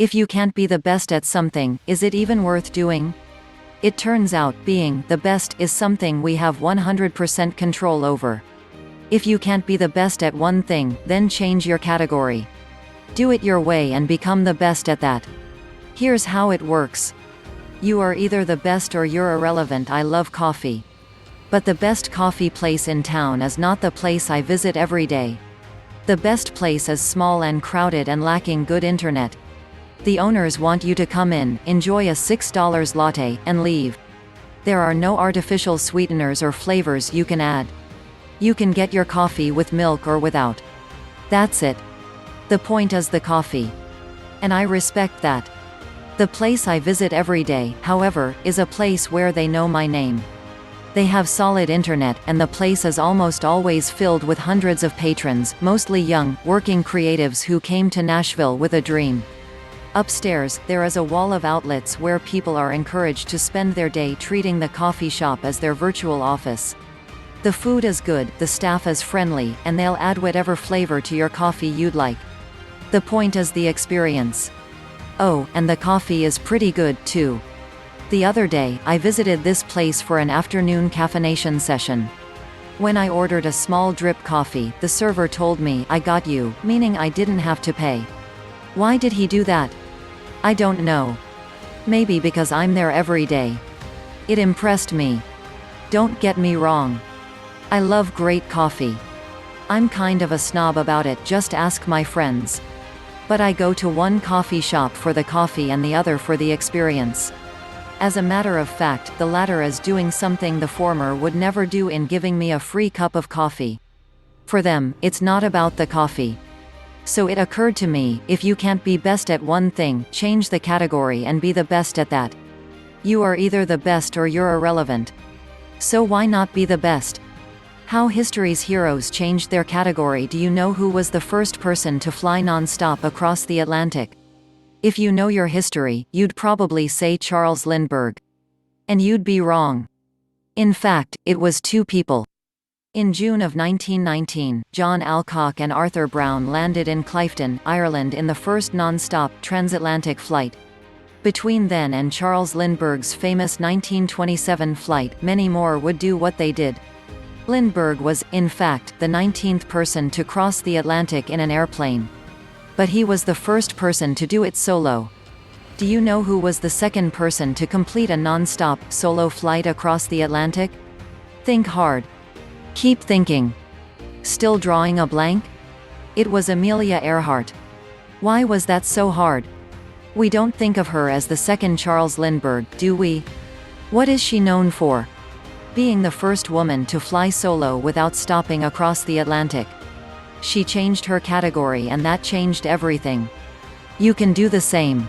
If you can't be the best at something, is it even worth doing? It turns out, being the best is something we have 100% control over. If you can't be the best at one thing, then change your category. Do it your way and become the best at that. Here's how it works. You are either the best or you're irrelevant. I love coffee. But the best coffee place in town is not the place I visit every day. The best place is small and crowded and lacking good internet. The owners want you to come in, enjoy a $6 latte, and leave. There are no artificial sweeteners or flavors you can add. You can get your coffee with milk or without. That's it. The point is the coffee. And I respect that. The place I visit every day, however, is a place where they know my name. They have solid internet, and the place is almost always filled with hundreds of patrons, mostly young, working creatives who came to Nashville with a dream. Upstairs, there is a wall of outlets where people are encouraged to spend their day treating the coffee shop as their virtual office. The food is good, the staff is friendly, and they'll add whatever flavor to your coffee you'd like. The point is the experience. Oh, and the coffee is pretty good, too. The other day, I visited this place for an afternoon caffeination session. When I ordered a small drip coffee, the server told me, "I got you," meaning I didn't have to pay. Why did he do that? I don't know. Maybe because I'm there every day. It impressed me. Don't get me wrong. I love great coffee. I'm kind of a snob about it, just ask my friends. But I go to one coffee shop for the coffee and the other for the experience. As a matter of fact, the latter is doing something the former would never do in giving me a free cup of coffee. For them, it's not about the coffee. So it occurred to me, if you can't be best at one thing, change the category and be the best at that. You are either the best or you're irrelevant. So why not be the best? How history's heroes changed their category. Do you know who was the first person to fly non-stop across the Atlantic? If you know your history, you'd probably say Charles Lindbergh. And you'd be wrong. In fact, it was two people. In June of 1919, John Alcock and Arthur Brown landed in Clifton, Ireland in the first non-stop transatlantic flight. Between then and Charles Lindbergh's famous 1927 flight, many more would do what they did. Lindbergh was, in fact, the 19th person to cross the Atlantic in an airplane. But he was the first person to do it solo. Do you know who was the second person to complete a non-stop, solo flight across the Atlantic? Think hard. Keep thinking. Still drawing a blank? It was Amelia Earhart. Why was that so hard? We don't think of her as the second Charles Lindbergh, do we? What is she known for? Being the first woman to fly solo without stopping across the Atlantic. She changed her category, and that changed everything. You can do the same.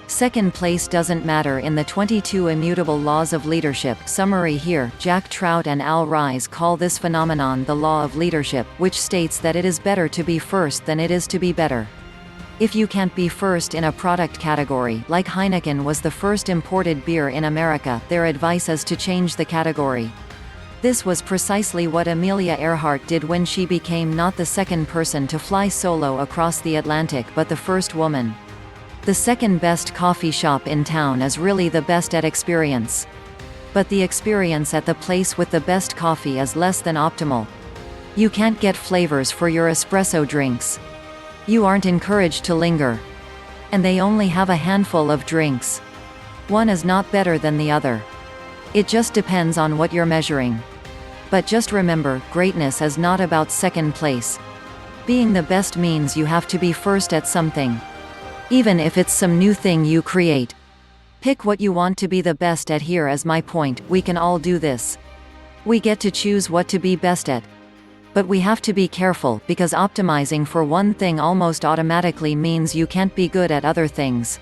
Second place doesn't matter in the 22 Immutable Laws of Leadership. Summary here, Jack Trout and Al Ries call this phenomenon the law of leadership, which states that it is better to be first than it is to be better. If you can't be first in a product category, like Heineken was the first imported beer in America, their advice is to change the category. This was precisely what Amelia Earhart did when she became not the second person to fly solo across the Atlantic but the first woman. The second best coffee shop in town is really the best at experience. But the experience at the place with the best coffee is less than optimal. You can't get flavors for your espresso drinks. You aren't encouraged to linger. And they only have a handful of drinks. One is not better than the other. It just depends on what you're measuring. But just remember, greatness is not about second place. Being the best means you have to be first at something. Even if it's some new thing you create. Pick what you want to be the best at. Here is my point, we can all do this. We get to choose what to be best at. But we have to be careful, because optimizing for one thing almost automatically means you can't be good at other things.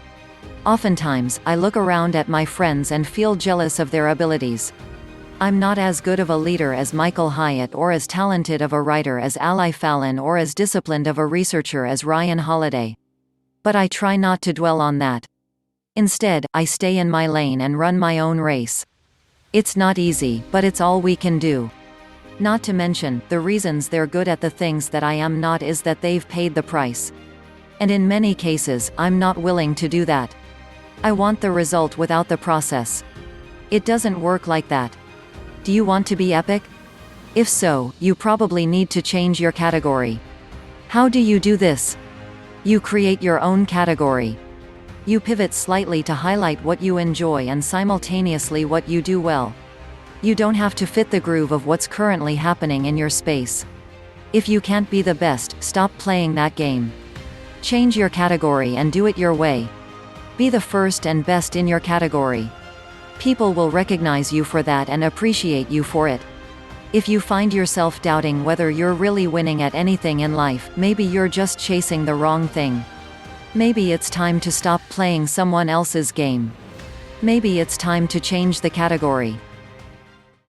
Oftentimes, I look around at my friends and feel jealous of their abilities. I'm not as good of a leader as Michael Hyatt, or as talented of a writer as Ali Fallon, or as disciplined of a researcher as Ryan Holiday. But I try not to dwell on that. Instead, I stay in my lane and run my own race. It's not easy, but it's all we can do. Not to mention, the reasons they're good at the things that I am not is that they've paid the price. And in many cases, I'm not willing to do that. I want the result without the process. It doesn't work like that. Do you want to be epic? If so, you probably need to change your category. How do you do this? You create your own category. You pivot slightly to highlight what you enjoy and simultaneously what you do well. You don't have to fit the groove of what's currently happening in your space. If you can't be the best, stop playing that game. Change your category and do it your way. Be the first and best in your category. People will recognize you for that and appreciate you for it. If you find yourself doubting whether you're really winning at anything in life, maybe you're just chasing the wrong thing. Maybe it's time to stop playing someone else's game. Maybe it's time to change the category.